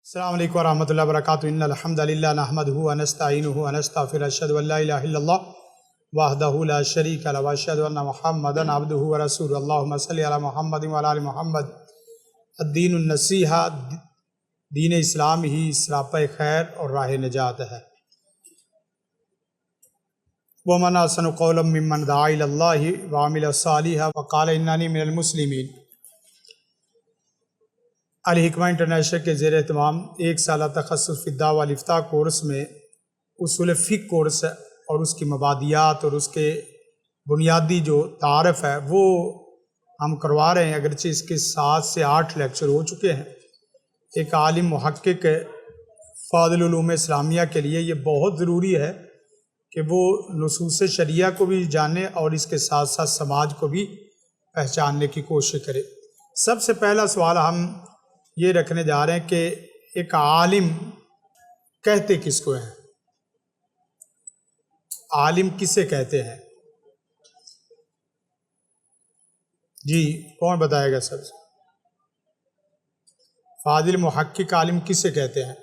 السلام علیکم ورحمۃ اللہ وبرکاتہ۔ ان الحمد للہ نحمدہ ونستعینہ ونستغفرہ، اشہد ان لا الہ الا اللہ وحدہ لا شریک لہ واشہد ان محمدا عبدہ ورسولہ۔ اللہم صلی علی محمد وعلی آل محمد۔ الدین النصیحہ، دین اسلام ہی سراپہ خیر اور راہ نجات ہے۔ ومن احسن قولا ممن دعا الی اللہ وعمل صالحا وقال اننی من المسلمین۔ الحکمہ انٹرنیشنل کے زیر اہتمام ایک سالہ تخصص فی الدعوہ والافتاء کورس میں اصول فقہ کورس ہے اور اس کی مبادیات اور اس کے بنیادی جو تعارف ہے وہ ہم کروا رہے ہیں، اگرچہ اس کے 7 سے 8 لیکچر ہو چکے ہیں۔ ایک عالم محقق فاضل علوم اسلامیہ کے لیے یہ بہت ضروری ہے کہ وہ نصوص شریعہ کو بھی جانے اور اس کے ساتھ ساتھ سماج کو بھی پہچاننے کی کوشش کرے۔ سب سے پہلا سوال ہم یہ رکھنے جا رہے ہیں کہ ایک عالم کہتے کس کو ہیں؟ عالم کسے کہتے ہیں؟ جی کون بتائے گا سب سے؟ فاضل محقق عالم کسے کہتے ہیں؟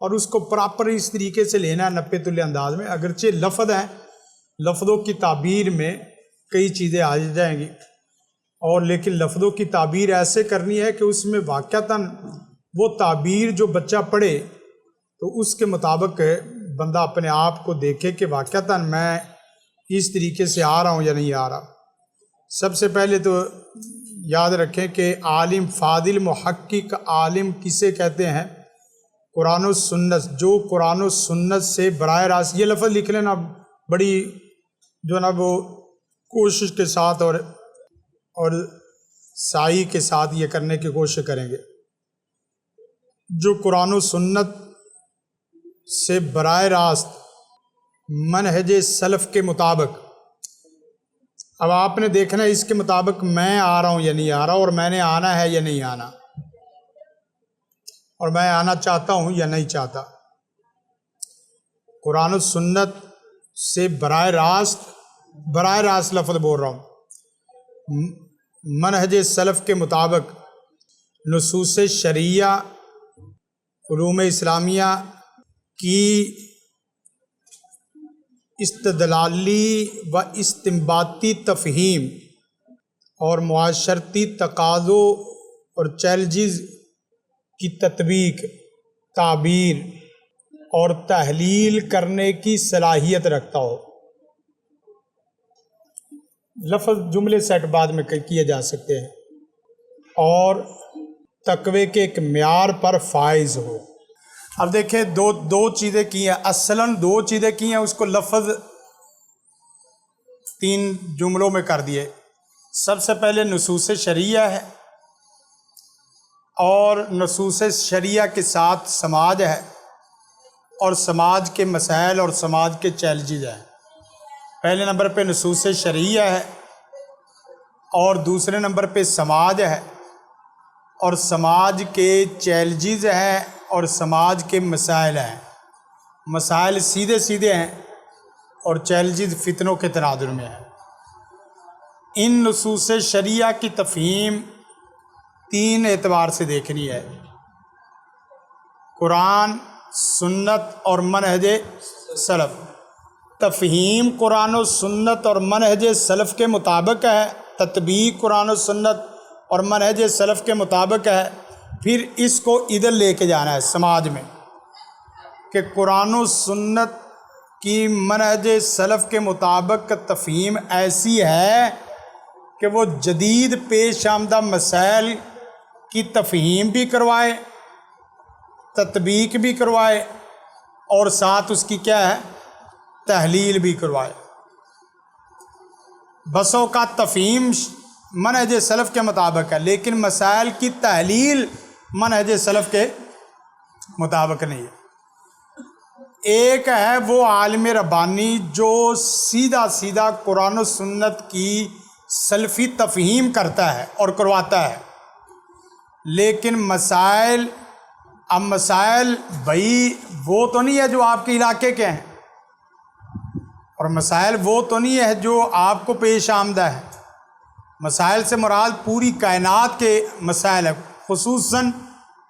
اور اس کو پراپر اس طریقے سے لینا ہے 90 تل انداز میں۔ اگرچہ لفظ ہیں، لفظوں کی تعبیر میں کئی چیزیں آ جائیں گی، اور لیکن لفظوں کی تعبیر ایسے کرنی ہے کہ اس میں واقعتاً وہ تعبیر جو بچہ پڑھے تو اس کے مطابق بندہ اپنے آپ کو دیکھے کہ واقعتاً میں اس طریقے سے آ رہا ہوں یا نہیں آ رہا۔ سب سے پہلے تو یاد رکھیں کہ عالم، فاضل محقق عالم کسے کہتے ہیں؟ قرآن و سنت، جو قرآن و سنت سے براہ راست، یہ لفظ لکھ لینا، بڑی جو نا وہ کوشش کے ساتھ اور سعی کے ساتھ یہ کرنے کی کوشش کریں گے۔ جو قرآن و سنت سے براہ راست منہج سلف کے مطابق، اب آپ نے دیکھنا ہے اس کے مطابق میں آ رہا ہوں یا نہیں آ رہا، اور میں نے آنا ہے یا نہیں آنا، اور میں آنا چاہتا ہوں یا نہیں چاہتا۔ قرآن و سنت سے براہ راست لفظ بول رہا ہوں، منہج سلف کے مطابق نصوص شرعیہ، علوم اسلامیہ کی استدلالی و استنباطی تفہیم اور معاشرتی تقاضوں اور چیلنجز کی تطبیق، تعبیر اور تحلیل کرنے کی صلاحیت رکھتا ہو۔ لفظ جملے سیٹ بعد میں کیے جا سکتے ہیں، اور تقوی کے ایک معیار پر فائز ہو۔ اب دیکھیں دو چیزیں کی ہیں، اصلاً 2 چیزیں کی ہیں، اس کو لفظ 3 جملوں میں کر دیے۔ سب سے پہلے نصوص شرعیہ ہے، اور نصوص شرعیہ کے ساتھ سماج ہے، اور سماج کے مسائل اور سماج کے چیلنجز ہیں۔ پہلے نمبر پہ نصوص شرعیہ ہے، اور دوسرے نمبر پہ سماج ہے، اور سماج کے چیلنجز ہیں، اور سماج کے مسائل ہیں۔ مسائل سیدھے ہیں، اور چیلنجز فتنوں کے تناظر میں ہیں۔ ان نصوص شرعیہ کی تفہیم 3 اعتبار سے دیکھنی ہے: قرآن، سنت اور منہج سلف۔ تفہیم قرآن و سنت اور منہج سلف کے مطابق ہے، تطبیق قرآن و سنت اور منہج سلف کے مطابق ہے۔ پھر اس کو ادھر لے کے جانا ہے سماج میں، کہ قرآن و سنت کی منہج سلف کے مطابق تفہیم ایسی ہے کہ وہ جدید پیش آمدہ مسائل کی تفہیم بھی کروائے، تطبیق بھی کروائے، اور ساتھ اس کی کیا ہے؟ تحلیل بھی کروائے۔ بسوں کا تفہیم منہج سلف کے مطابق ہے، لیکن مسائل کی تحلیل منہج سلف کے مطابق نہیں ہے۔ ایک ہے وہ عالم ربانی جو سیدھا قرآن و سنت کی سلفی تفہیم کرتا ہے اور کرواتا ہے، لیکن مسائل بھائی وہ تو نہیں ہے جو آپ کے علاقے کے ہیں، اور مسائل وہ تو نہیں ہے جو آپ کو پیش آمدہ ہے۔ مسائل سے مراد پوری کائنات کے مسائل ہیں، خصوصاً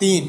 3।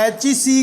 HEC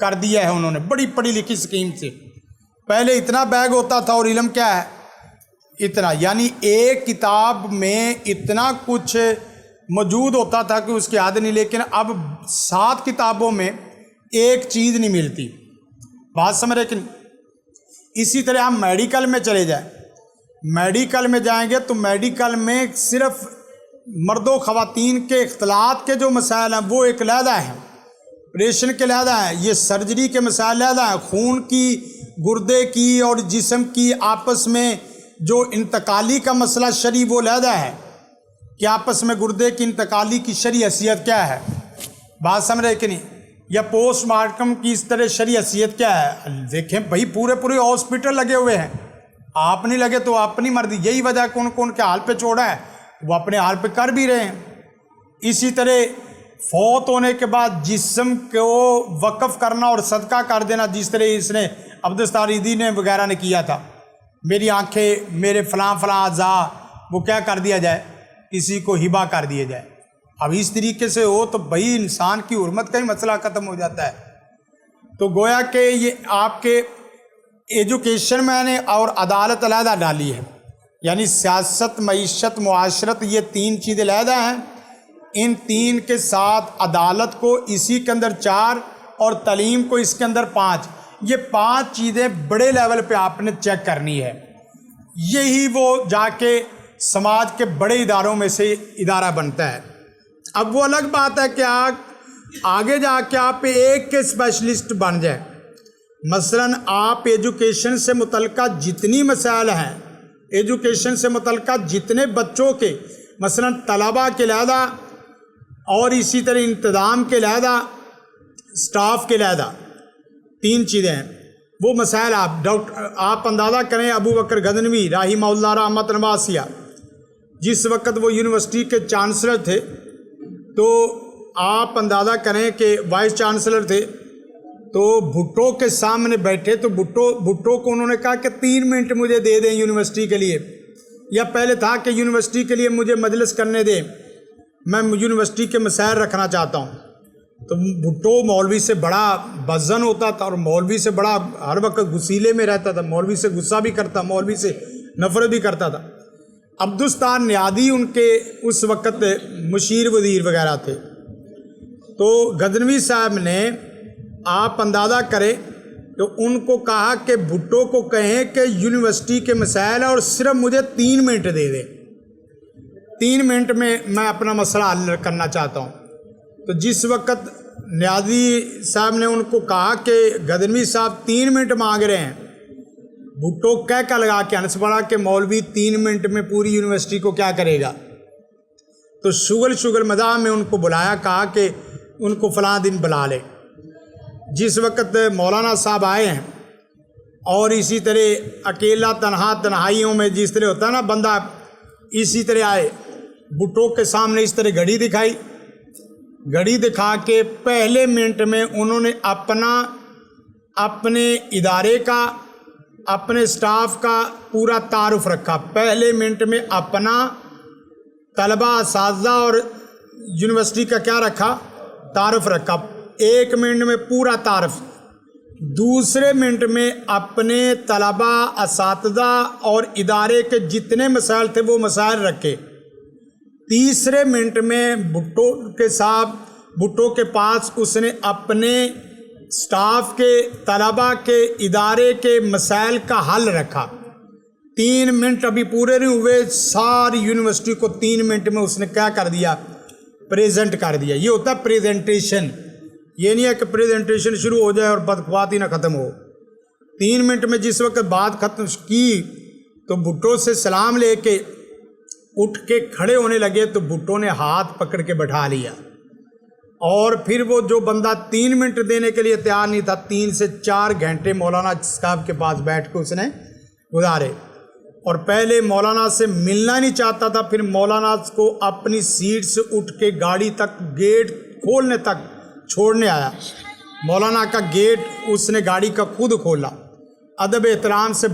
کر دیا ہے انہوں نے بڑی پڑھی لکھی اسکیم سے. پہلے اتنا بیگ ہوتا تھا اور علم کیا ہے اتنا, یعنی ایک کتاب میں اتنا کچھ موجود ہوتا تھا کہ اس کی حد نہیں, لیکن اب 7 کتابوں میں ایک چیز نہیں ملتی. بات سمجھ رہے کہ نہیں؟ اسی طرح ہم میڈیکل میں چلے جائیں, میڈیکل میں جائیں گے تو میڈیکل میں صرف مرد و خواتین کے اختلاط کے جو مسائل ہیں وہ ایک علیحدہ ہیں, آپریشن کے علیحدہ ہیں, یہ سرجری کے مسائل علیحدہ ہیں, خون کی, گردے کی اور جسم کی آپس میں جو انتقالی کا مسئلہ شرعی وہ علیحدہ ہے کہ آپس میں گردے کی انتقالی کی شرعی حیثیت کیا ہے. بات سمجھ رہے کہ نہیں؟ یا پوسٹ مارٹم کی اس طرح شرعی حیثیت کیا ہے. دیکھیں بھائی پورے ہاسپٹل لگے ہوئے ہیں, آپ نہیں لگے تو اپنی مرضی, یہی وجہ کون کے حال پہ چھوڑا ہے وہ اپنے حال پہ کر بھی رہے ہیں. اسی طرح فوت ہونے کے بعد جسم کو وقف کرنا اور صدقہ کر دینا, جس طرح اس نے عبدالستاریدی نے وغیرہ نے کیا تھا, میری آنکھیں میرے فلاں اعضاء وہ کیا کر دیا جائے, کسی کو ہبہ کر دیا جائے. اب اس طریقے سے ہو تو بھائی انسان کی حرمت کا ہی مسئلہ ختم ہو جاتا ہے. تو گویا کہ یہ آپ کے ایجوکیشن میں نے اور عدالت علیحدہ ڈالی ہے, یعنی سیاست, معیشت, معاشرت, یہ 3 چیزیں علیحدہ ہیں. ان 3 کے ساتھ عدالت کو اسی کے اندر 4 اور تعلیم کو اس کے اندر 5, یہ 5 چیزیں بڑے لیول پہ آپ نے چیک کرنی ہے. یہی وہ جا کے سماج کے بڑے اداروں میں سے ادارہ بنتا ہے. اب وہ الگ بات ہے کہ آگے جا کے آپ ایک کے اسپیشلسٹ بن جائیں. مثلاً آپ ایجوکیشن سے متعلقہ جتنی مسائل ہیں, ایجوکیشن سے متعلقہ جتنے بچوں کے مثلاً طلباء کے لحاظہ اور اسی طرح انتظام کے لحاظہ, سٹاف کے لحاظہ 3 چیزیں ہیں, وہ مسائل آپ اندازہ کریں. ابو بکر غزنوی رحمہ اللہ رحمۃ واسعہ جس وقت وہ یونیورسٹی کے چانسلر تھے تو آپ اندازہ کریں کہ وائس چانسلر تھے, تو بھٹو کے سامنے بیٹھے تو بھٹو کو انہوں نے کہا کہ 3 منٹ مجھے دے دیں یونیورسٹی کے لیے, یا پہلے تھا کہ یونیورسٹی کے لیے مجھے مجلس کرنے دیں, میں یونیورسٹی کے مسائل رکھنا چاہتا ہوں. تو بھٹو مولوی سے بڑا بزن ہوتا تھا اور مولوی سے بڑا ہر وقت غصیلے میں رہتا تھا, مولوی سے غصہ بھی کرتا, مولوی سے نفرت بھی کرتا تھا. عبدالستار نیادی ان کے اس وقت مشیر وزیر وغیرہ تھے. تو غزنوی صاحب نے آپ اندازہ کریں تو ان کو کہا کہ بھٹو کو کہیں کہ یونیورسٹی کے مسائل اور صرف مجھے 3 منٹ دے دیں, 3 منٹ میں اپنا مسئلہ حل کرنا چاہتا ہوں. تو جس وقت نیازی صاحب نے ان کو کہا کہ غزنوی صاحب 3 منٹ مانگ رہے ہیں, بھٹو کہہ لگا کے ہنس پڑا کہ مولوی 3 منٹ میں پوری یونیورسٹی کو کیا کرے گا. تو شغل مزاح میں ان کو بلایا, کہا کہ ان کو فلاں دن بلا لے. جس وقت مولانا صاحب آئے ہیں اور اسی طرح اکیلا تنہائیوں میں جس طرح ہوتا ہے نا بندہ, اسی طرح آئے, بھٹو کے سامنے اس طرح گھڑی دکھائی, گھڑی دکھا کے پہلے منٹ میں انہوں نے اپنے ادارے کا, اپنے سٹاف کا پورا تعارف رکھا. پہلے منٹ میں اپنا, طلباء, اساتذہ اور یونیورسٹی کا کیا رکھا, تعارف رکھا. 1 منٹ میں پورا تعارف. دوسرے منٹ میں اپنے طلباء, اساتذہ اور ادارے کے جتنے مسائل تھے وہ مسائل رکھے. تیسرے منٹ میں بھٹو کے پاس اس نے اپنے سٹاف کے, طلباء کے, ادارے کے مسائل کا حل رکھا. 3 منٹ ابھی پورے نہیں ہوئے, ساری یونیورسٹی کو 3 منٹ میں اس نے کیا کر دیا, پریزنٹ کر دیا. یہ ہوتا ہے پریزنٹیشن. یہ نہیں ہے کہ پریزنٹیشن شروع ہو جائے اور بات ہی نہ ختم ہو. 3 منٹ میں جس وقت بات ختم کی تو بھٹو سے سلام لے کے اٹھ کے کھڑے ہونے لگے تو بھٹو نے ہاتھ پکڑ کے بٹھا لیا. اور پھر وہ جو بندہ 3 منٹ دینے کے لیے تیار نہیں تھا, 3 سے 4 گھنٹے مولانا صاحب کے پاس بیٹھ کے اس نے گزارے. اور پہلے مولانا سے ملنا نہیں چاہتا تھا, پھر مولانا کو اپنی سیٹ سے اٹھ کے گاڑی تک, گیٹ کھولنے تک چھوڑنے آیا. مولانا کا گیٹ اس نے گاڑی کا خود کھولا, ادب احترام سے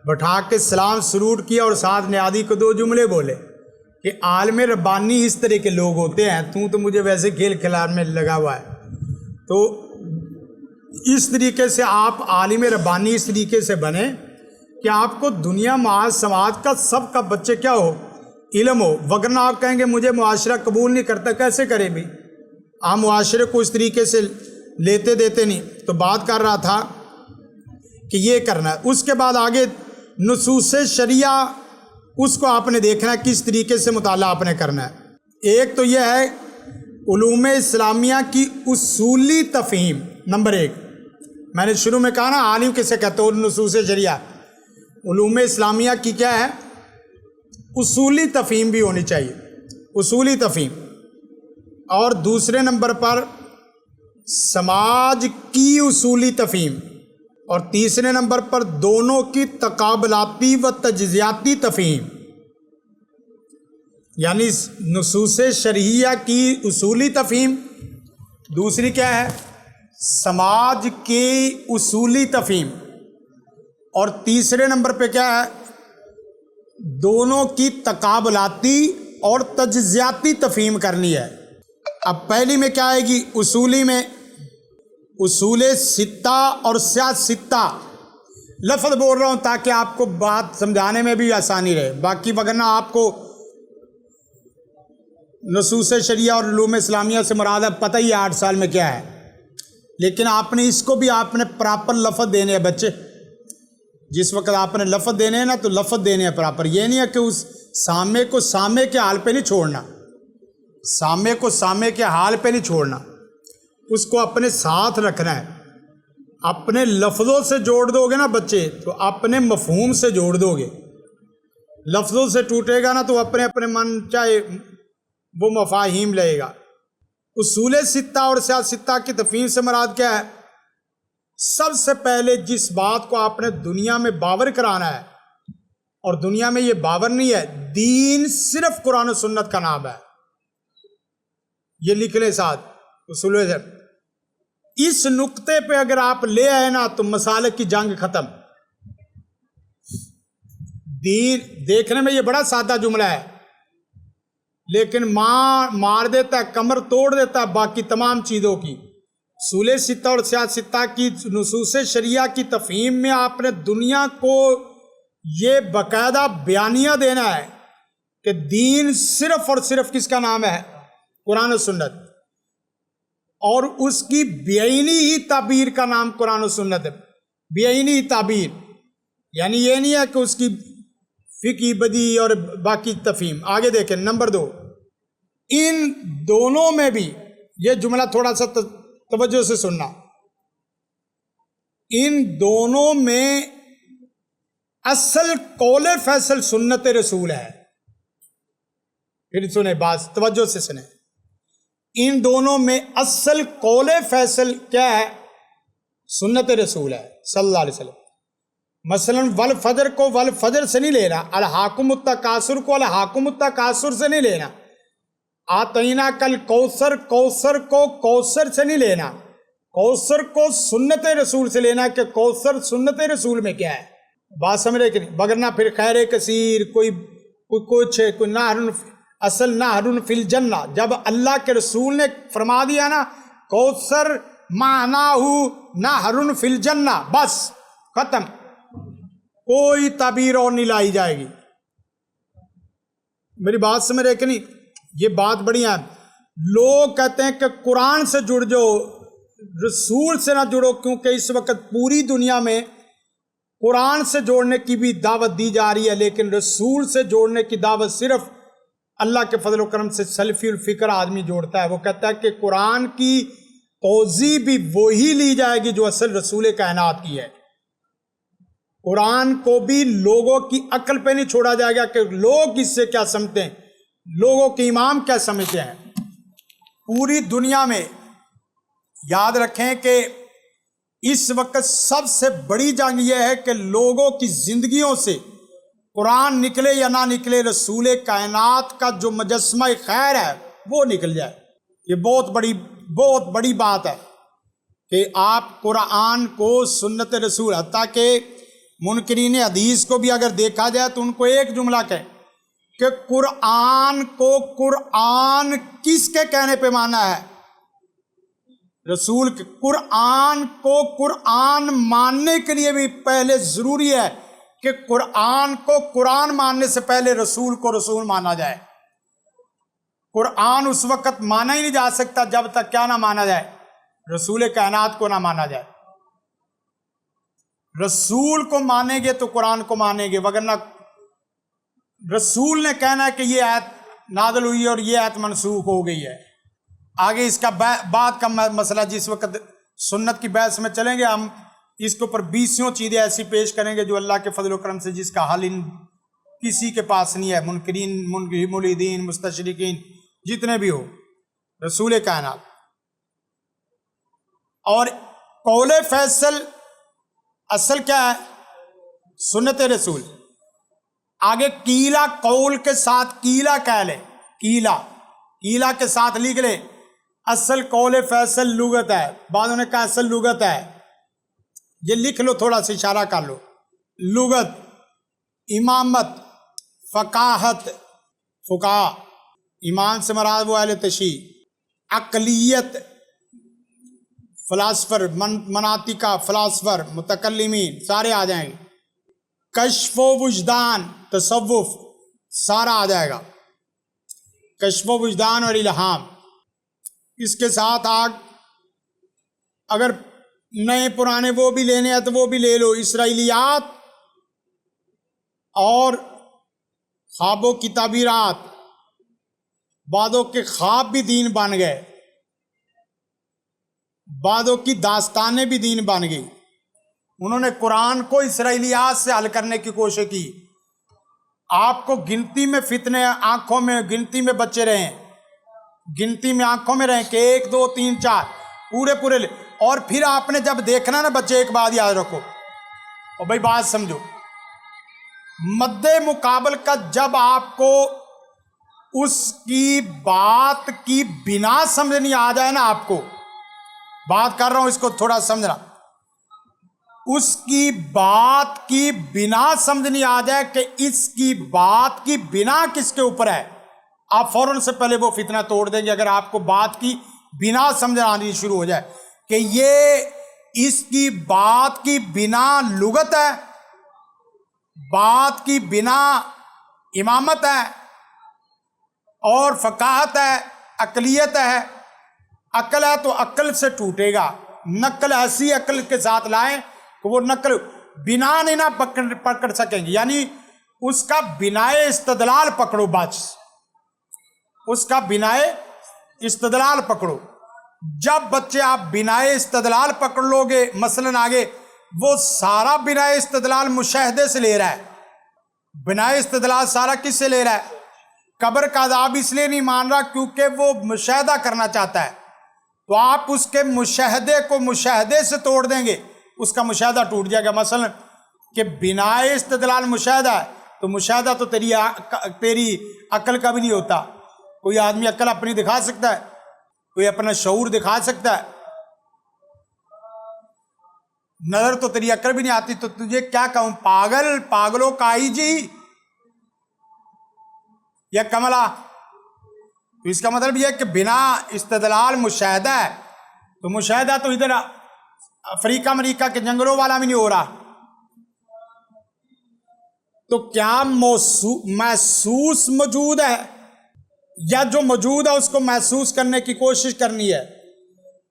بٹھا کے سلام سلوٹ کیا اور ساتھ نیادی کو 2 جملے بولے کہ عالم ربانی اس طرح کے لوگ ہوتے ہیں, تو مجھے ویسے کھیل کھلاڑ میں لگا ہوا ہے. تو اس طریقے سے آپ عالم ربانی اس طریقے سے بنے کہ آپ کو دنیا معاذ سماج کا سب کا بچے کیا ہو، علم ہو، وگرنہ آپ کہیں گے مجھے معاشرہ قبول نہیں کرتا، کیسے کرے بھی؟ آپ معاشرے کو اس طریقے سے لیتے دیتے نہیں۔ تو بات کر رہا تھا کہ یہ کرنا ہے۔ اس کے بعد آگے نصوص شریعہ، اس کو آپ نے دیکھنا ہے کس طریقے سے مطالعہ آپ نے کرنا ہے۔ ایک تو یہ ہے علوم اسلامیہ کی اصولی تفہیم، نمبر ایک۔ میں نے شروع میں کہا نا عالم کسے کہتے ہیں، نصوص شریعہ۔ علوم اسلامیہ کی کیا ہے؟ اصولی تفہیم بھی ہونی چاہیے، اصولی تفہیم۔ اور دوسرے نمبر پر سماج کی اصولی تفہیم، اور تیسرے نمبر پر دونوں کی تقابلاتی و تجزیاتی تفہیم، یعنی نصوص شرعیہ کی اصولی تفہیم، دوسری کیا ہے؟ سماج کی اصولی تفہیم، اور تیسرے نمبر پہ کیا ہے؟ دونوں کی تقابلاتی اور تجزیاتی تفہیم کرنی ہے۔ اب پہلی میں کیا آئے گی؟ اصولی میں اصول ستہ اور سیاست ستہ، لفظ بول رہا ہوں تاکہ آپ کو بات سمجھانے میں بھی آسانی رہے، باقی وگرنہ آپ کو نصوص شریعہ اور علوم اسلامیہ سے مراد ہے پتہ ہی 8 سال میں کیا ہے، لیکن آپ نے اس کو بھی آپ نے پراپر لفظ دینے ہیں بچے۔ جس وقت آپ نے لفظ دینے ہیں نا تو لفظ دینے ہیں پراپر، یہ نہیں ہے کہ اس سامے کو سامے کے حال پہ نہیں چھوڑنا، سامے کو سامے کے حال پہ نہیں چھوڑنا، اس کو اپنے ساتھ رکھنا ہے۔ اپنے لفظوں سے جوڑ دو گے نا بچے تو اپنے مفہوم سے جوڑ دو گے، لفظوں سے ٹوٹے گا نا تو اپنے اپنے من چاہے وہ مفاہیم لے گا۔ اصول ستہ اور سیاست ستہ کی تفہیم سے مراد کیا ہے؟ سب سے پہلے جس بات کو آپ نے دنیا میں باور کرانا ہے، اور دنیا میں یہ باور نہیں ہے، دین صرف قرآن و سنت کا نام ہے، یہ لکھ لیں ساتھ اصول ہے۔ اس نقطے پہ اگر آپ لے آئے نا تو مسالک کی جنگ ختم۔ دین دیکھنے میں یہ بڑا سادہ جملہ ہے، لیکن مار دیتا ہے، کمر توڑ دیتا ہے باقی تمام چیزوں کی۔ اصول ستہ اور سیاست ستہ کی نصوص شریعہ کی تفہیم میں آپ نے دنیا کو یہ باقاعدہ بیانیہ دینا ہے کہ دین صرف اور صرف کس کا نام ہے؟ قرآن و سنت، اور اس کی بیعینی ہی تعبیر کا نام قرآن و سنت ہے۔ بیعینی تعبیر یعنی یہ نہیں ہے کہ اس کی فقہی بدی اور باقی تفہیم۔ آگے دیکھیں نمبر 2، ان دونوں میں بھی یہ جملہ تھوڑا سا توجہ سے سننا، ان دونوں میں اصل قول فیصل سنت رسول ہے۔ پھر سنیں بات توجہ سے سنیں، ان دونوں میں اصل قول فیصل کیا ہے؟ سنت رسول ہے صلی اللہ علیہ وسلم۔ مثلا والفجر کو والفجر سے نہیں لینا، الحاکم التکاثر کو الحاکم التکاثر سے نہیں لینا، آتینا کل کوثر کوثر کو کوثر سے نہیں لینا، کوثر کو سنت رسول سے لینا کہ کوثر سنت رسول میں کیا ہے، بات سمجھ رہے کہ نہیں؟ وگرنہ پھر خیر کثیر کوئی کچھ کوئی نہر، اصل نہر فی الجنہ، جب اللہ کے رسول نے فرما دیا نا کوثر معناہو نہر فی الجنہ، بس ختم، کوئی تعبیر اور نہیں لائی جائے گی۔ میری بات سمجھ رہے کہ نہیں؟ یہ بات بڑی ہے۔ لوگ کہتے ہیں کہ قرآن سے جڑ جاؤ، رسول سے نہ جڑو، کیونکہ اس وقت پوری دنیا میں قرآن سے جوڑنے کی بھی دعوت دی جا رہی ہے، لیکن رسول سے جوڑنے کی دعوت صرف اللہ کے فضل و کرم سے سلفی الفکر آدمی جوڑتا ہے۔ وہ کہتا ہے کہ قرآن کی توضیح بھی وہی لی جائے گی جو اصل رسول کائنات کی ہے، قرآن کو بھی لوگوں کی عقل پہ نہیں چھوڑا جائے گا کہ لوگ اس سے کیا سمجھتے ہیں، لوگوں کے امام کیا سمجھتے ہیں۔ پوری دنیا میں یاد رکھیں کہ اس وقت سب سے بڑی جنگ یہ ہے کہ لوگوں کی زندگیوں سے قرآن نکلے یا نہ نکلے، رسول کائنات کا جو مجسمہ خیر ہے وہ نکل جائے۔ یہ بہت بڑی بات ہے کہ آپ قرآن کو سنت رسول، حتیٰ کہ منکرین حدیث کو بھی اگر دیکھا جائے تو ان کو ایک جملہ کہیں کہ قرآن کو قرآن کس کے کہنے پہ مانا ہے؟ رسول قرآن کو قرآن ماننے کے لیے بھی پہلے ضروری ہے کہ قرآن کو قرآن ماننے سے پہلے رسول کو رسول مانا جائے. قرآن اس وقت مانا ہی نہیں جا سکتا جب تک کیا نہ مانا جائے, رسول کائنات کو نہ مانا جائے. رسول کو مانیں گے تو قرآن کو مانیں گے, وگرنہ رسول نے کہنا ہے کہ یہ آیت نازل ہوئی ہے اور یہ آیت منسوخ ہو گئی ہے. آگے اس کا بعد کا مسئلہ, جس وقت سنت کی بحث میں چلیں گے ہم اس کے اوپر 20 چیزیں ایسی پیش کریں گے جو اللہ کے فضل و کرم سے جس کا حل کسی کے پاس نہیں ہے, منکرین, ملحدین, مستشرقین جتنے بھی ہو. رسول کائنات اور قول فیصل اصل کیا ہے؟ سنت رسول. آگے کیلا قول کے ساتھ کیلا کہہ لے, کیلا کے ساتھ لکھ لے. اصل قول فیصل لغت ہے, بعضوں نے کہا اصل لغت ہے, یہ لکھ لو, تھوڑا سا اشارہ کر لو. لغت, امامت, فقاہت, فقہا, امام سے مراد وہ اہل تشریع, عقلیت, فلاسفر, مناطقہ, فلاسفر, متکلمین سارے آ جائیں گے. کشف و وجدان, تصوف سارا آ جائے گا. کشف و وجدان اور الہام. اس کے ساتھ اگر نئے پرانے وہ بھی لینے ہیں تو وہ بھی لے لو. اسرائیلیات اور خوابوں کی تعبیرات, بعضوں کے خواب بھی دین بن گئے, بعضوں کی داستانیں بھی دین بن گئی. انہوں نے قرآن کو اسرائیلیات سے حل کرنے کی کوشش کی. آپ کو گنتی میں فتنے, آنکھوں میں گنتی میں بچے رہیں, گنتی میں آنکھوں میں رہیں کہ 1 2 3 4 پورے لے. اور پھر آپ نے جب دیکھنا نا بچے, ایک بات یاد رکھو اور بھائی بات سمجھو, مد مقابل کا جب آپ کو اس کی بات کی بنا سمجھنی آ جائے نا, آپ کو بات کر رہا ہوں اس کو تھوڑا سمجھنا, اس کی بات کی بنا سمجھنی آ جائے کہ اس کی بات کی بنا کس کے اوپر ہے, آپ فوراً سے پہلے وہ فتنہ توڑ دیں گے. اگر آپ کو بات کی بنا سمجھ آنی شروع ہو جائے کہ یہ اس کی بات کی بنا لغت ہے, بات کی بنا امامت ہے اور فقاہت ہے, عقلیت ہے. عقل ہے تو عقل سے ٹوٹے گا, نقل ایسی عقل کے ساتھ لائیں کہ وہ نقل بنا نہیں نہ پکڑ سکیں گے. یعنی اس کا بنائے استدلال پکڑو, بس اس کا بنائے استدلال پکڑو. جب بچے آپ بنائے استدلال پکڑ لو گے, مثلاً آگے وہ سارا بنائے استدلال مشاہدے سے لے رہا ہے. بنائے استدلال سارا کس سے لے رہا ہے؟ قبر کا عذاب اس لیے نہیں مان رہا کیونکہ وہ مشاہدہ کرنا چاہتا ہے. تو آپ اس کے مشاہدے کو مشاہدے سے توڑ دیں گے, اس کا مشاہدہ ٹوٹ جائے گا. مثلا کہ بنائے استدلال مشاہدہ ہے تو مشاہدہ تو تیری عقل کا بھی نہیں ہوتا. کوئی آدمی عقل اپنی دکھا سکتا ہے, کوئی اپنا شعور دکھا سکتا ہے, نظر تو تیری عقل بھی نہیں آتی. تو تجھے کیا کہوں, پاگلوں کا ہی جی یا کملا. تو اس کا مطلب یہ ہے کہ بنا استدلال مشاہدہ ہے, تو مشاہدہ تو ادھر افریقہ امریکہ کے جنگلوں والا بھی نہیں ہو رہا. تو کیا محسوس موجود ہے یا جو موجود ہے اس کو محسوس کرنے کی کوشش کرنی ہے؟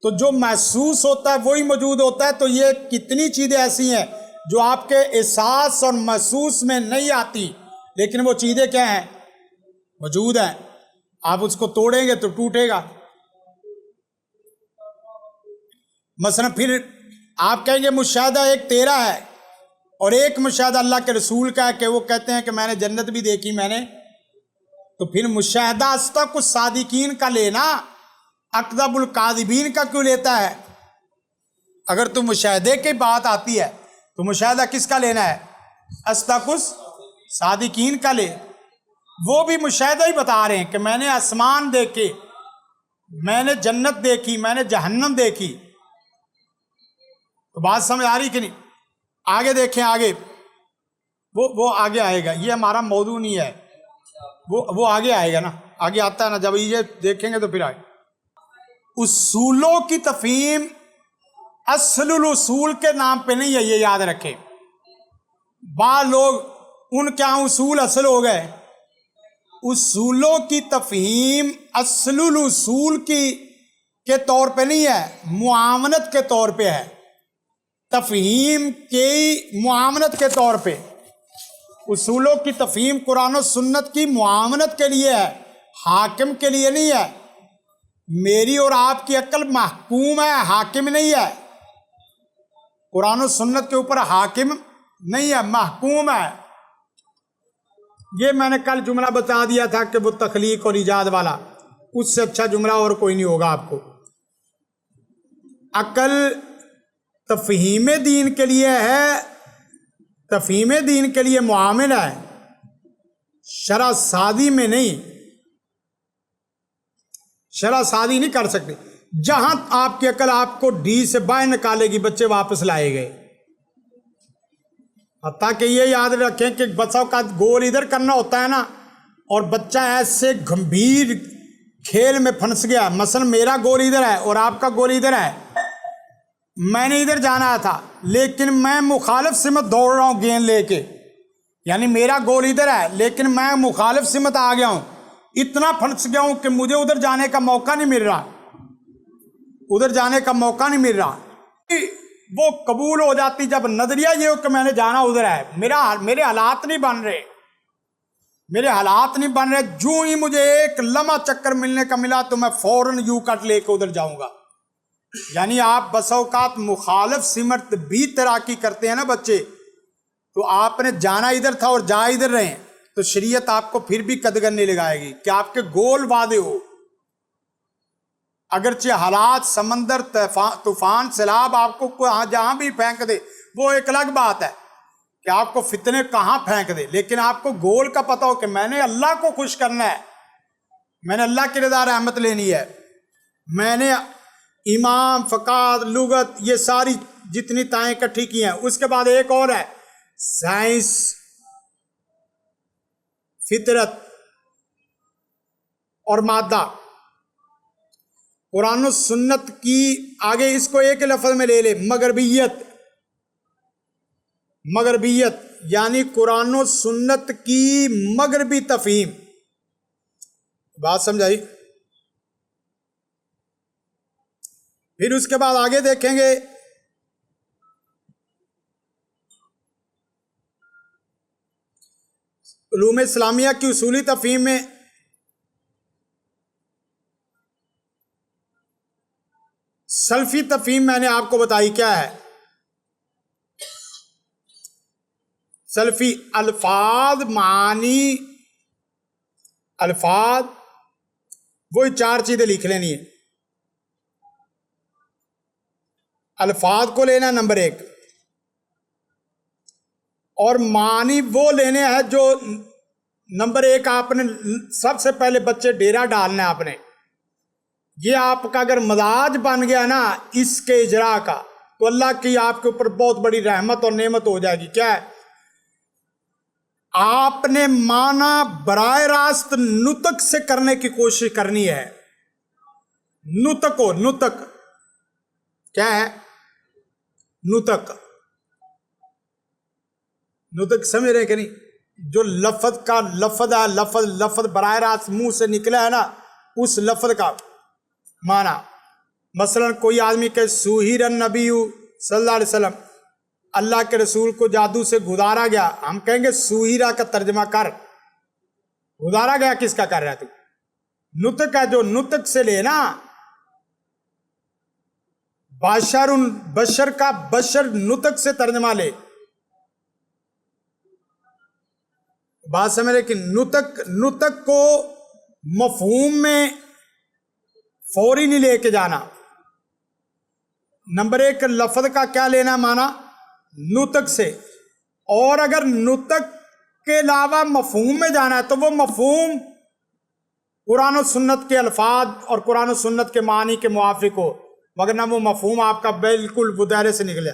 تو جو محسوس ہوتا ہے وہی موجود ہوتا ہے. تو یہ کتنی چیزیں ایسی ہیں جو آپ کے احساس اور محسوس میں نہیں آتی, لیکن وہ چیزیں کیا ہیں؟ موجود ہیں. آپ اس کو توڑیں گے تو ٹوٹے گا. مثلا پھر آپ کہیں گے مشاہدہ ایک تیرا ہے اور ایک مشاہدہ اللہ کے رسول کا ہے کہ وہ کہتے ہیں کہ میں نے جنت بھی دیکھی میں نے. تو پھر مشاہدہ اصدق الصادقین کا لینا اکذب الکاذبین کا کیوں لیتا ہے؟ اگر تو مشاہدے کی بات آتی ہے تو مشاہدہ کس کا لینا ہے؟ اصدق الصادقین کا لے. وہ بھی مشاہدہ ہی بتا رہے ہیں کہ میں نے آسمان دیکھے, میں نے جنت دیکھی, میں نے جہنم دیکھی. تو بات سمجھ آ رہی کہ نہیں؟ آگے دیکھیں, آگے وہ آگے آئے گا. یہ ہمارا موضوع نہیں ہے, وہ آگے آئے گا نا, آگے آتا ہے نا, جب یہ دیکھیں گے تو پھر آئے. اصولوں کی تفہیم اصل الاصول کے نام پہ نہیں ہے، یہ یاد رکھیں۔ بعض لوگ ان کے یہاں اصول اصل ہو گئے، اصولوں کی تفہیم اصل الاصول کے طور پہ نہیں ہے، معاونت کے طور پہ ہے، تفہیم کی معاونت کے طور پہ۔ اصولوں کی تفہیم قرآن و سنت کی معاونت کے لیے ہے، حاکم کے لیے نہیں ہے۔ میری اور آپ کی عقل محکوم ہے، حاکم نہیں ہے۔ قرآن و سنت کے اوپر حاکم نہیں ہے، محکوم ہے۔ یہ میں نے کل جملہ بتا دیا تھا کہ وہ تخلیق اور ایجاد والا، اس سے اچھا جملہ اور کوئی نہیں ہوگا آپ کو۔ عقل تفہیم دین کے لیے ہے، تفہیم دین کے لیے معامل ہے، شرع سازی میں نہیں، شرع سازی نہیں کر سکتے۔ جہاں آپ کی عقل آپ کو ڈی سے باہر نکالے گی، بچے واپس لائے گئے۔ حتیٰ کہ یہ یاد رکھیں کہ بچوں کا گول ادھر کرنا ہوتا ہے نا، اور بچہ ایسے گمبھیر کھیل میں پھنس گیا، مثلا میرا گول ادھر ہے اور آپ کا گول ادھر ہے، میں نے ادھر جانا تھا لیکن میں مخالف سمت دوڑ رہا ہوں گیند لے کے، یعنی میرا گول ادھر ہے لیکن میں مخالف سمت آ گیا ہوں، اتنا پھنس گیا ہوں کہ مجھے ادھر جانے کا موقع نہیں مل رہا، ادھر جانے کا موقع نہیں مل رہا۔ وہ قبول ہو جاتی جب نظریہ یہ ہو کہ میں نے جانا ادھر ہے، میرے حالات نہیں بن رہے، میرے حالات نہیں بن رہے، جو ہی مجھے ایک لمحہ چکر ملنے کا ملا تو میں فوراً یو کٹ لے کے ادھر جاؤں گا۔ یعنی آپ بس اوقات مخالف سمت بھی تیراکی کرتے ہیں نا بچے، تو آپ نے جانا ادھر تھا اور جا ادھر رہے ہیں، تو شریعت آپ کو پھر بھی قدغن نہیں لگائے گی کہ آپ کے گول واضح ہو۔ اگرچہ حالات، سمندر، طوفان، سیلاب آپ کو جہاں بھی پھینک دے، وہ ایک الگ بات ہے کہ آپ کو فتنے کہاں پھینک دے، لیکن آپ کو گول کا پتہ ہو کہ میں نے اللہ کو خوش کرنا ہے، میں نے اللہ کی رضا رحمت لینی ہے، میں نے امام، فقہ، لغت، یہ ساری جتنی تائیں اکٹھی کی ہیں۔ اس کے بعد ایک اور ہے سائنس، فطرت اور مادہ۔ قرآن و سنت کی آگے اس کو ایک لفظ میں لے لے، مغربیت، مغربیت یعنی قرآن و سنت کی مغربی تفہیم۔ بات سمجھائی؟ پھر اس کے بعد آگے دیکھیں گے علوم اسلامیہ کی اصولی تفہیم میں سلفی تفہیم میں نے آپ کو بتائی کیا ہے۔ سلفی الفاظ، معانی، الفاظ، وہی چار چیزیں لکھ لینی ہے۔ الفاظ کو لینا نمبر ایک، اور معنی وہ لینے ہیں جو نمبر ایک آپ نے سب سے پہلے بچے ڈیرا ڈالنا ہے آپ نے۔ یہ آپ کا اگر مزاج بن گیا نا اس کے اجرا کا، تو اللہ کی آپ کے اوپر بہت بڑی رحمت اور نعمت ہو جائے گی۔ کیا ہے؟ آپ نے معنی براہ راست نطق سے کرنے کی کوشش کرنی ہے۔ نطق ہو، نطق کیا ہے؟ نطق، نطق سمجھ رہے کہ نہیں؟ جو لفظ کا لفظ ہے، لفظ براہ راست منہ سے نکلا ہے نا، اس لفظ کا معنی۔ مثلا کوئی آدمی کہ سوہر النبی صلی اللہ علیہ وسلم، اللہ کے رسول کو جادو سے گزارا گیا، ہم کہیں گے سوہرا کا ترجمہ کر، گزارا گیا کس کا کر رہا ہے تو؟ نطق ہے، جو نطق سے لینا۔ بشر کا بشر نطق سے ترجمہ لے، بات سمجھ رہے کہ نطق کو مفہوم میں فوری نہیں لے کے جانا۔ نمبر ایک لفظ کا کیا لینا معنی؟ نطق سے، اور اگر نطق کے علاوہ مفہوم میں جانا ہے تو وہ مفہوم قرآن و سنت کے الفاظ اور قرآن و سنت کے معنی کے موافق ہو، مگر نہ وہ مفہوم آپ کا بالکل دائرے سے نکلے۔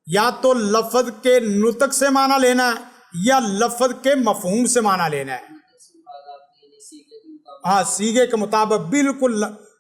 یا تو لفظ کے نطق سے معنی لینا ہے یا لفظ کے مفہوم سے معنی لینا ہے۔ ہاں، سیغے کے مطابق بالکل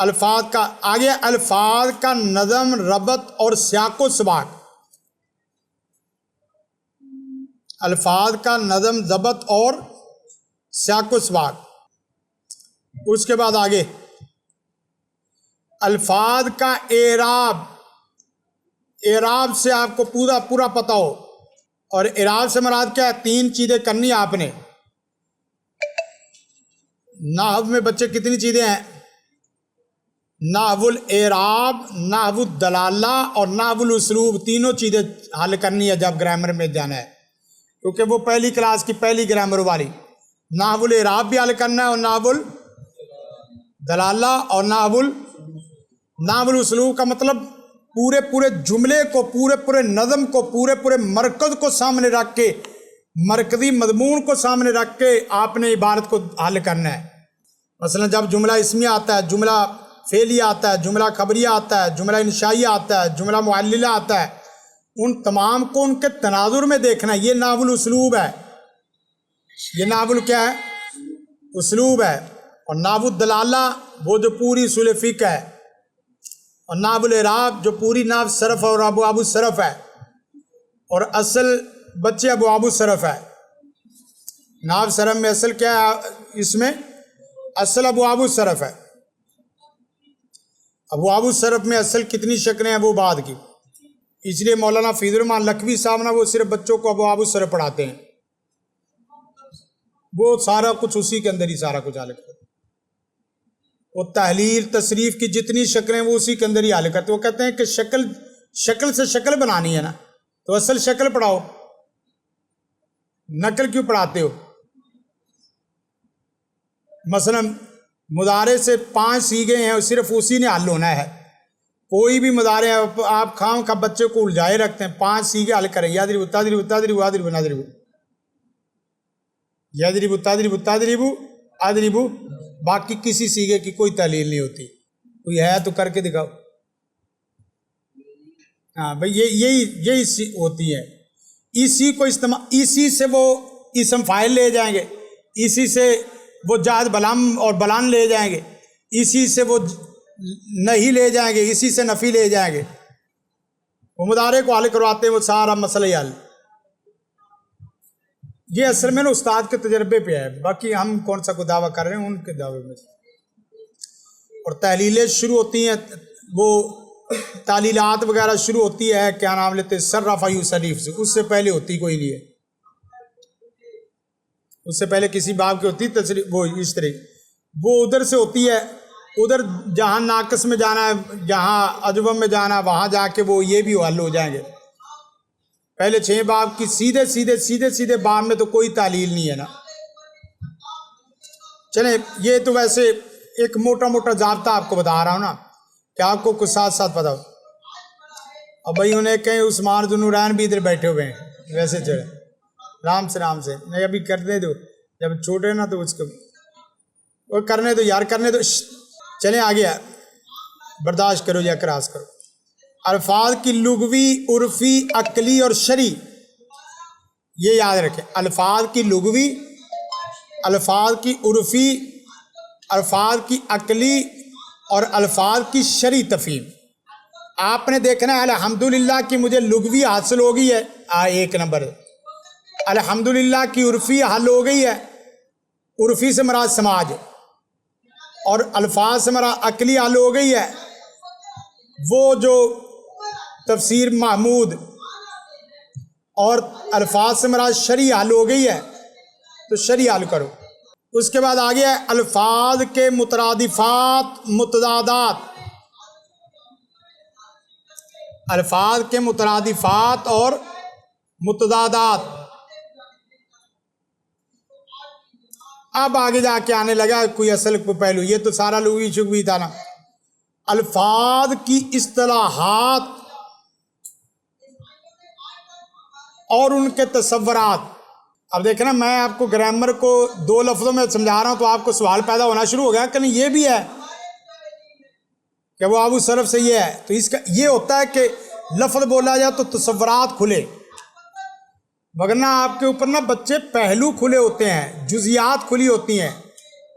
الفاظ کا آگے الفاظ کا نظم ربط اور سیاق و سباق، الفاظ کا نظم ضبط اور سیاق و سباق۔ اس کے بعد آگے الفاظ کا اعراب، اعراب سے آپ کو پورا پتہ ہو، اور اعراب سے مراد کیا ہے؟ 3 چیزیں کرنی آپ نے۔ نحو میں بچے کتنی چیزیں ہیں؟ نحو الاعراب، نحو الدلالہ اور نحو الاسلوب، تینوں چیزیں حل کرنی ہے جب گرامر میں جانا ہے، کیونکہ وہ پہلی کلاس کی پہلی گرامر والی۔ نحو الاعراب بھی حل کرنا ہے، اور نحو الدلالہ اور نحو الاسلوب کا مطلب پورے جملے کو، پورے نظم کو، پورے مرکز کو سامنے رکھ کے، مرکزی مضمون کو سامنے رکھ کے آپ نے عبارت کو حل کرنا ہے۔ مثلا جب جملہ اسمیہ آتا ہے، جملہ فعلیہ آتا ہے، جملہ خبریہ آتا ہے، جملہ انشائیہ آتا ہے، جملہ معللہ آتا ہے، ان تمام کو ان کے تناظر میں دیکھنا ہے۔ یہ نحو الاسلوب ہے، یہ نحو کیا ہے؟ اسلوب ہے۔ اور نحو الدلالہ وہ جو پوری اصول فقہ ہے، اور نحو الاعراب جو پوری نحو صرف اور ابواب الصرف ہے، اور اصل بچے ابواب الصرف ہے۔ نحو صرف میں اصل کیا ہے؟ اس میں اصل ابواب الصرف ہے۔ ابواب الصرف میں اصل کتنی شکلیں ہیں وہ بعد کی، اس لیے مولانا فیض الرحمان لکھوی صاحب نا وہ صرف بچوں کو ابواب الصرف پڑھاتے ہیں، وہ سارا کچھ اسی کے اندر ہی سارا کچھ حل کرتے ہیں۔ وہ تحلیل تصریف کی جتنی شکلیں وہ اسی کے اندر ہی حل کرتے ہیں۔ وہ کہتے ہیں کہ شکل سے شکل بنانی ہے نا، تو اصل شکل پڑھاؤ، نقل کیوں پڑھاتے ہو؟ مثلا مضارع سے 5 سیغے ہیں اور صرف اسی نے حل ہونا ہے۔ کوئی بھی مضارع آپ خام کا بچے کو الجھائے رکھتے ہیں، 5 سیغے حل کریں، یضرب تضرب تضرب اضرب نضرب، یضرب تضرب تضرب اضرب، باقی کسی سیغے کی کوئی تحلیل نہیں ہوتی۔ کوئی ہے تو کر کے دکھاؤ۔ ہاں بھائی یہی ہوتی ہے، اسی کو استعمال، اسی سے وہ اسم فاعل لے جائیں گے، اسی سے وہ جاد بلام اور بلان لے جائیں گے، اسی سے وہ نہیں لے جائیں گے، اسی سے نفی لے جائیں گے۔ وہ مضارع کو حل کرواتے ہیں، وہ سارا مسئلہ ہی حل۔ یہ اصل میں نا استاد کے تجربے پہ ہے، باقی ہم کون سا کو دعویٰ کر رہے ہیں ان کے دعوے میں۔ اور تحلیلیں شروع ہوتی ہیں، وہ تعلیلات وغیرہ شروع ہوتی ہے کیا نام لیتے صرف یوسلیف سے، اس سے پہلے ہوتی کوئی نہیں ہے، اس سے پہلے کسی باب کی ہوتی تصریف، وہ اس طرح وہ ادھر سے ہوتی ہے، ادھر جہاں ناقص میں جانا ہے، جہاں اجوم میں جانا ہے، وہاں جا کے وہ یہ بھی حل ہو جائیں گے۔ پہلے 6 باب کی سیدھے باب میں تو کوئی تعلیل نہیں ہے نا۔ چلیں یہ تو ویسے ایک موٹا ضابطہ آپ کو بتا رہا ہوں نا، کہ آپ کو کچھ ساتھ پتا ہو۔ اب بھائی انہیں کہیں عثمان ذو النورین بھی ادھر بیٹھے ہوئے ہیں، ویسے چلے رام سے نہیں، ابھی کرنے دو، جب چھوٹے نا تو اس کو وہ کرنے دو یار، کرنے دو۔ چلیں آگے، برداشت کرو یا کراس کرو۔ الفاظ کی لغوی، عرفی، عقلی اور شرعی، یہ یاد رکھیں، الفاظ کی لغوی، الفاظ کی عرفی، الفاظ کی عقلی اور الفاظ کی شرعی تفہیم۔ آپ نے دیکھنا ہے الحمدللہ کی مجھے لغوی حاصل ہو گئی ہے، 1 نمبر۔ الحمدللہ کی عرفی حل ہو گئی ہے، عرفی سے مراد سماج، اور الفاظ سے مراد عقلی حل ہو گئی ہے، وہ جو تفسیر محمود، اور الفاظ سے مراد شرعی حل ہو گئی ہے، تو شرعی حل کرو۔ اس کے بعد آگے ہے الفاظ کے مترادفات، متضادات، الفاظ کے مترادفات اور متضادات۔ اب آگے جا کے آنے لگا کوئی اصل کو پہلو، یہ تو سارا لغوی شغوی تھا نا۔ الفاظ کی اصطلاحات اور ان کے تصورات۔ اب دیکھنا میں آپ کو گرامر کو 2 لفظوں میں سمجھا رہا ہوں، تو آپ کو سوال پیدا ہونا شروع ہو گیا کہ نہیں یہ بھی ہے کہ وہ ابو صرف سے یہ ہے، تو اس کا یہ ہوتا ہے کہ لفظ بولا جائے تو تصورات کھلے، وگرنہ آپ کے اوپر نا بچے پہلو کھلے ہوتے ہیں، جزیات کھلی ہوتی ہیں،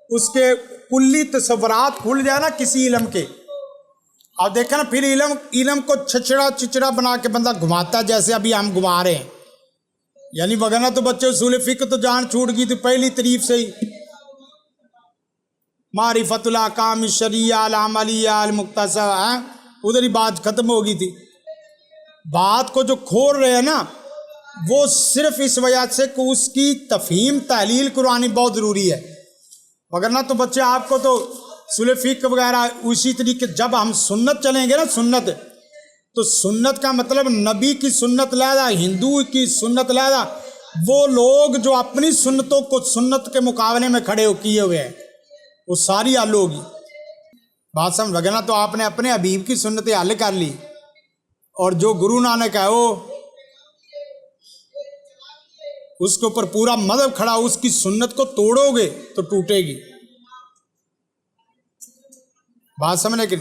اس کے کلی تصورات کھل جائے نا کسی علم کے، اب دیکھیں نا پھر علم کو چھچڑا چچڑا بنا کے بندہ گھماتا ہے، جیسے ابھی ہم گھما رہے ہیں. یعنی وغیرہ تو بچے اصول فقہ تو جان چھوٹ گئی تھی پہلی تعریف سے ہی، معرفت الاحکام الشرعیہ العملیہ المقتصہ، ادھر ہی بات ختم ہو گئی تھی. بات کو جو کھول رہے ہیں نا وہ صرف اس وجہ سے کہ اس کی تفہیم تحلیل قرآنی بہت ضروری ہے، وگرنہ تو بچے آپ کو تو اصول فقہ وغیرہ اسی طریقے. جب ہم سنت چلیں گے نا سنت، تو سنت کا مطلب نبی کی سنت علیحدہ، ہندو کی سنت علیحدہ، وہ لوگ جو اپنی سنتوں کو سنت کے مقابلے میں کھڑے ہو کیے ہوئے ہیں وہ ساری حل ہوگی. بات سمجھ، وغیرہ تو آپ نے اپنے حبیب کی سنتیں حل کر لی، اور جو گرو نانک ہے وہ اس کے اوپر پورا مذہب کھڑا، اس کی سنت کو توڑو گے تو ٹوٹے گی. بات سمجھنے کہ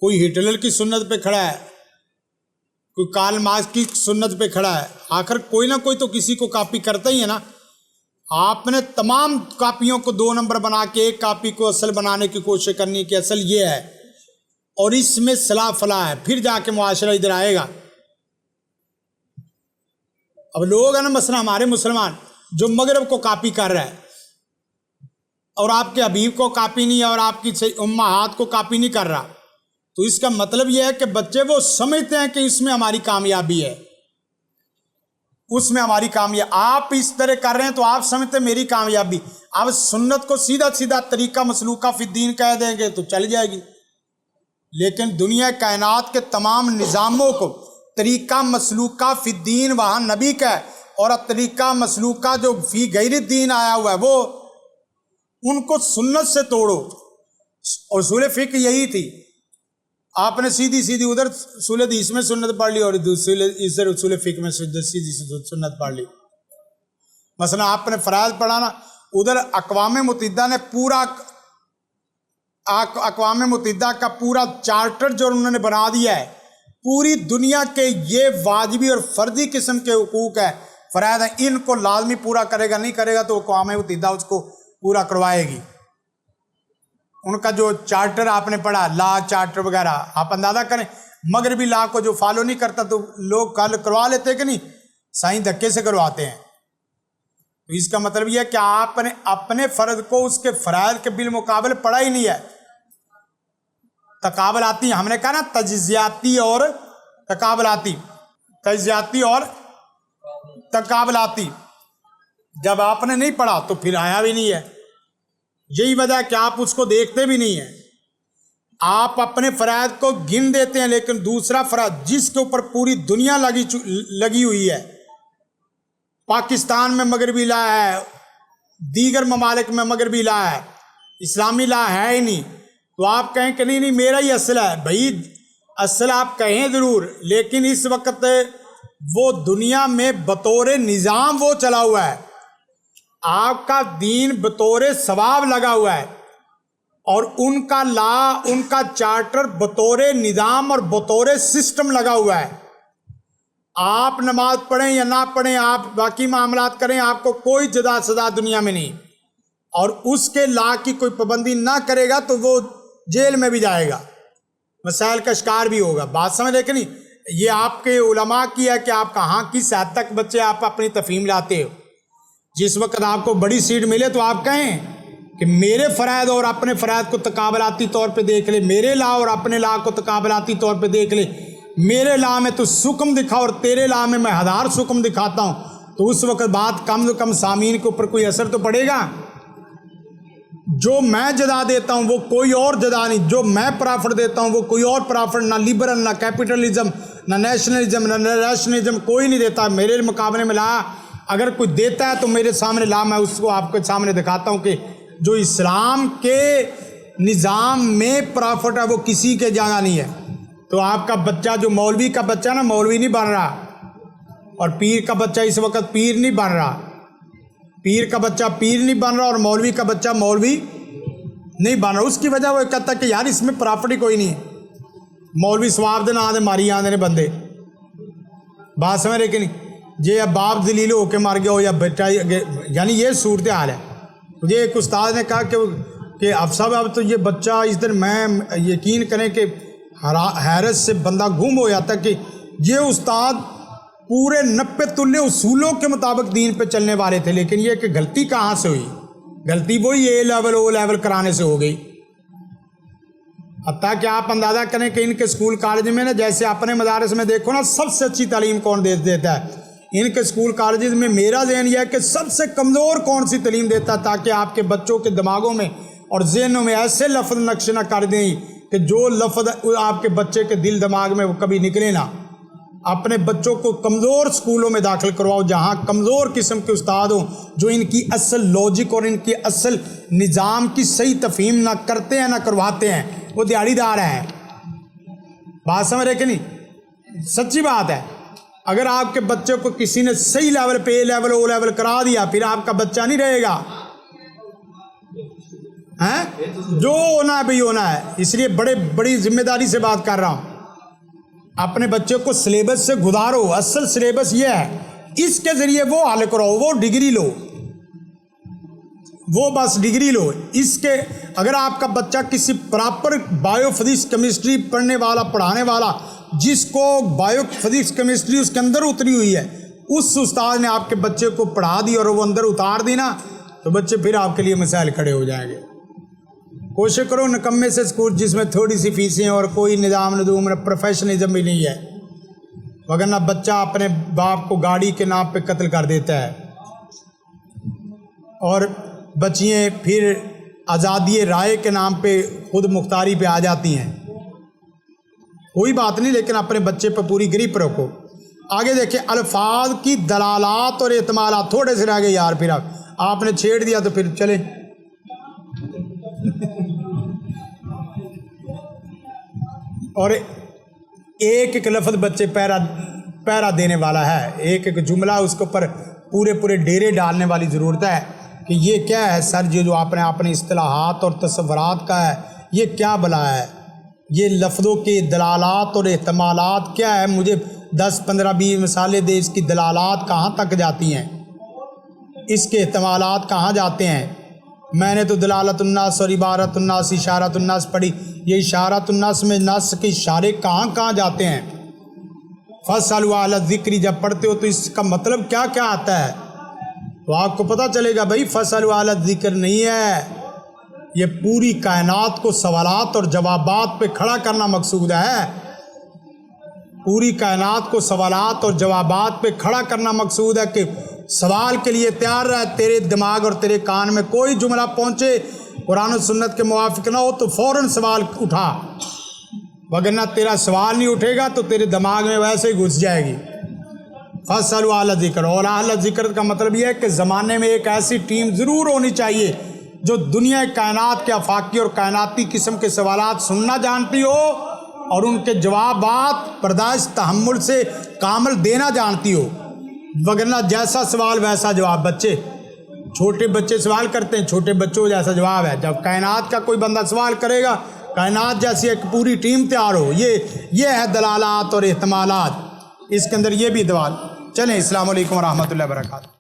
کوئی ہٹلر کی سنت پہ کھڑا ہے، کوئی کارل مارکس کی سنت پہ کھڑا ہے، آخر کوئی نہ کوئی تو کسی کو کاپی کرتا ہی ہے نا. آپ نے تمام کاپیوں کو 2 نمبر بنا کے ایک کاپی کو اصل بنانے کی کوشش کرنی کہ اصل یہ ہے اور اس میں صلاح فلاح ہے، پھر جا کے معاشرہ ادھر آئے گا. اب لوگ ہیں نا مثلا ہمارے مسلمان جو مغرب کو کاپی کر رہا ہے اور آپ کے حبیب کو کاپی نہیں ہے اور آپ کی امہات کو کاپی نہیں کر رہا، تو اس کا مطلب یہ ہے کہ بچے وہ سمجھتے ہیں کہ اس میں ہماری کامیابی ہے، اس میں ہماری کامیابی. آپ اس طرح کر رہے ہیں تو آپ سمجھتے ہیں میری کامیابی. آپ سنت کو سیدھا سیدھا طریقہ مسلوکہ فی الدین کہہ دیں گے تو چل جائے گی، لیکن دنیا کائنات کے تمام نظاموں کو طریقہ مسلوکہ فی الدین وہاں نبی کا ہے، اور طریقہ مسلوکہ جو فی غیر الدین آیا ہوا ہے وہ ان کو سنت سے توڑو. اور اصول فقہ یہی تھی، آپ نے سیدھی ادھر اصول حدیث میں سنت پڑھ لی اور ادھر اصول فقہ میں سیدھی سنت پڑھ لی. مثلا آپ نے فرائض پڑھا نا، ادھر اقوام متحدہ نے پورا اقوام متحدہ کا پورا چارٹر جو انہوں نے بنا دیا ہے، پوری دنیا کے یہ واجبی اور فرضی قسم کے حقوق ہے، فرائض ہیں، ان کو لازمی پورا کرے گا، نہیں کرے گا تو اقوام متحدہ اس کو پورا کروائے گی. ان کا جو چارٹر آپ نے پڑھا، لا چارٹر وغیرہ، آپ اندازہ کریں مغربی لا کو جو فالو نہیں کرتا تو لوگ کل کروا لیتے کہ نہیں، سائیں دھکے سے کرواتے ہیں. تو اس کا مطلب یہ ہے کہ آپ نے اپنے فرض کو اس کے فرائض کے بالمقابل پڑھا ہی نہیں ہے. تقابلاتی، ہم نے کہا نا تجزیاتی اور تقابلاتی، تجزیاتی اور تقابلاتی، جب آپ نے نہیں پڑھا تو پھر آیا بھی نہیں ہے. یہی وجہ ہے کہ آپ اس کو دیکھتے بھی نہیں ہیں. آپ اپنے فرائض کو گن دیتے ہیں، لیکن دوسرا فرائض جس کے اوپر پوری دنیا لگی ہوئی ہے، پاکستان میں مغربی لا ہے، دیگر ممالک میں مغربی لا ہے، اسلامی لا ہے ہی نہیں، تو آپ کہیں کہ نہیں میرا ہی اصل ہے. بھائی اصل آپ کہیں ضرور، لیکن اس وقت وہ دنیا میں بطور نظام وہ چلا ہوا ہے، آپ کا دین بطور ثواب لگا ہوا ہے، اور ان کا لا، ان کا چارٹر بطور نظام اور بطور سسٹم لگا ہوا ہے. آپ نماز پڑھیں یا نہ پڑھیں، آپ باقی معاملات کریں، آپ کو کوئی جزا سزا دنیا میں نہیں، اور اس کے لا کی کوئی پابندی نہ کرے گا تو وہ جیل میں بھی جائے گا، مسائل کا شکار بھی ہوگا. بات سمجھ رہے کہ نہیں؟ یہ آپ کے علماء کی ہے کہ آپ کہاں کس حد تک بچے آپ اپنی تفہیم لاتے ہو. جس وقت آپ کو بڑی سیٹ ملے تو آپ کہیں کہ میرے فرائض اور اپنے فرائض کو تقابلاتی طور پہ دیکھ لے، میرے لا اور اپنے لا کو تقابلاتی طور پہ دیکھ لے. میرے لا میں تو سکم دکھا اور تیرے لا میں 1000 سکم دکھاتا ہوں، تو اس وقت بات کم سے کم سامعین کے اوپر کوئی اثر تو پڑے گا. جو میں جزا دیتا ہوں وہ کوئی اور جزا نہیں، جو میں پرافٹ دیتا ہوں وہ کوئی اور پرافٹ، نہ لبرل، نہ کیپٹلزم، نہ نیشنلزم، نہ ریشنلزم کوئی نہیں دیتا. میرے مقابلے میں لا اگر کوئی دیتا ہے تو میرے سامنے لا، میں اس کو آپ کے سامنے دکھاتا ہوں کہ جو اسلام کے نظام میں پرافٹ ہے وہ کسی کے جگہ نہیں ہے. تو آپ کا بچہ جو مولوی کا بچہ نا مولوی نہیں بن رہا، اور پیر کا بچہ اس وقت پیر نہیں بن رہا، پیر کا بچہ پیر نہیں بن رہا اور مولوی کا بچہ مولوی نہیں بن رہا. اس کی وجہ وہ کہتا ہے کہ یار اس میں پرافٹ ہی کوئی نہیں ہے. مولوی سواب دے نہ دے ماری آدھے نے بندے، بات سمجھ رہے کہ نہیں؟ یہ باپ دلیل ہو کے مر گیا ہو یا بیٹا، یعنی یہ صورت حال ہے. مجھے ایک استاد نے کہا کہ کہ اب صاحب اب تو یہ بچہ اس دن میں یقین کریں کہ حیرت سے بندہ گم ہو جاتا کہ یہ استاد پورے 90 تلے اصولوں کے مطابق دین پہ چلنے والے تھے، لیکن یہ کہ غلطی کہاں سے ہوئی؟ غلطی وہی اے لیول او لیول کرانے سے ہو گئی۔ حتیٰ کہ آپ اندازہ کریں کہ ان کے اسکول کالج میں نا، جیسے اپنے مدارس میں دیکھو نا، سب سے اچھی تعلیم کون دیتا ہے؟ ان کے اسکول کالجز میں میرا ذہن یہ ہے کہ سب سے کمزور کون سی تعلیم دیتا ہے، تاکہ آپ کے بچوں کے دماغوں میں اور ذہنوں میں ایسے لفظ نقش نہ کر دیں کہ جو لفظ آپ کے بچے کے دل دماغ میں وہ کبھی نکلے نہ۔ اپنے بچوں کو کمزور اسکولوں میں داخل کرواؤ، جہاں کمزور قسم کے استاد ہوں، جو ان کی اصل لاجک اور ان کی اصل نظام کی صحیح تفہیم نہ کرتے ہیں نہ کرواتے ہیں، وہ دیہڑی دار ہیں۔ بات سمجھ رہے کہ نہیں؟ سچی بات ہے۔ اگر آپ کے بچے کو کسی نے صحیح لیول پہ اے لیول او لیول کرا دیا، پھر آپ کا بچہ نہیں رہے گا، جو ہونا ہے بھئی ہونا ہے۔ اس لیے بڑی ذمہ داری سے بات کر رہا ہوں، اپنے بچے کو سلیبس سے گزارو۔ اصل سلیبس یہ ہے، اس کے ذریعے وہ حل کرو، وہ ڈگری لو، وہ بس ڈگری لو۔ اس کے اگر آپ کا بچہ کسی پراپر بایو فزکس کیمسٹری پڑھنے والا پڑھانے والا، جس کو بایو فزکس کیمسٹری اس کے اندر اتری ہوئی ہے، اس استاد نے آپ کے بچے کو پڑھا دی اور وہ اندر اتار دی نا، تو بچے پھر آپ کے لیے مسائل کھڑے ہو جائیں گے۔ کوشش کرو نکمے سے اسکول جس میں تھوڑی سی فیسیں اور کوئی نظام ندوم پروفیشنلزم بھی نہیں ہے، وگرنہ بچہ اپنے باپ کو گاڑی کے نام پہ قتل کر دیتا ہے، اور بچیاں پھر آزادی رائے کے نام پہ خود مختاری پہ آ جاتی ہیں۔ کوئی بات نہیں، لیکن اپنے بچے پہ پوری گریپ رکھو۔ آگے دیکھیں، الفاظ کی دلالات اور احتمالات، تھوڑے سے رہ گئے یار، پھر آپ نے چھیڑ دیا تو پھر چلے۔ اور ایک ایک لفظ بچے پیرا دینے والا ہے، ایک ایک جملہ اس کے اوپر پورے ڈیرے ڈالنے والی ضرورت ہے کہ یہ کیا ہے سر جی، جو آپ نے اپنے اصطلاحات اور تصورات کا ہے، یہ کیا بلا ہے؟ یہ لفظوں کے دلالات اور احتمالات کیا ہے؟ مجھے 10 15 20 مثالیں دے، اس کی دلالات کہاں تک جاتی ہیں، اس کے احتمالات کہاں جاتے ہیں؟ میں نے تو دلالت الناس اور عبارت الناس اشارت الناس پڑھی، یہ اشارت الناس میں ناس کے اشارے کہاں جاتے ہیں؟ فَاسْأَلُوا أَهْلَ الذِّكْرِ جب پڑھتے ہو تو اس کا مطلب کیا آتا ہے، تو آپ کو پتہ چلے گا بھائی فَاسْأَلُوا أَهْلَ الذِّكْرِ نہیں ہے، یہ پوری کائنات کو سوالات اور جوابات پہ کھڑا کرنا مقصود ہے۔ پوری کائنات کو سوالات اور جوابات پہ کھڑا کرنا مقصود ہے کہ سوال کے لیے تیار رہ، تیرے دماغ اور تیرے کان میں کوئی جملہ پہنچے قرآن و سنت کے موافق نہ ہو تو فوراً سوال اٹھا، وگرنہ تیرا سوال نہیں اٹھے گا تو تیرے دماغ میں ویسے ہی گھس جائے گی۔ فَاسْأَلُوا أَهْلَ الذِّكْرِ، اور اہل ذکر کا مطلب یہ ہے کہ زمانے میں ایک ایسی ٹیم ضرور ہونی چاہیے جو دنیا کائنات کے آفاقی اور کائناتی قسم کے سوالات سننا جانتی ہو اور ان کے جوابات برداشت تحمل سے کامل دینا جانتی ہو، وگرنہ جیسا سوال ویسا جواب۔ بچے چھوٹے بچے سوال کرتے ہیں، چھوٹے بچوں جیسا جواب ہے۔ جب کائنات کا کوئی بندہ سوال کرے گا، کائنات جیسی ایک پوری ٹیم تیار ہو۔ یہ ہے دلالات اور احتمالات، اس کے اندر یہ بھی دوال۔ چلیں، السلام علیکم ورحمۃ اللہ وبرکاتہ۔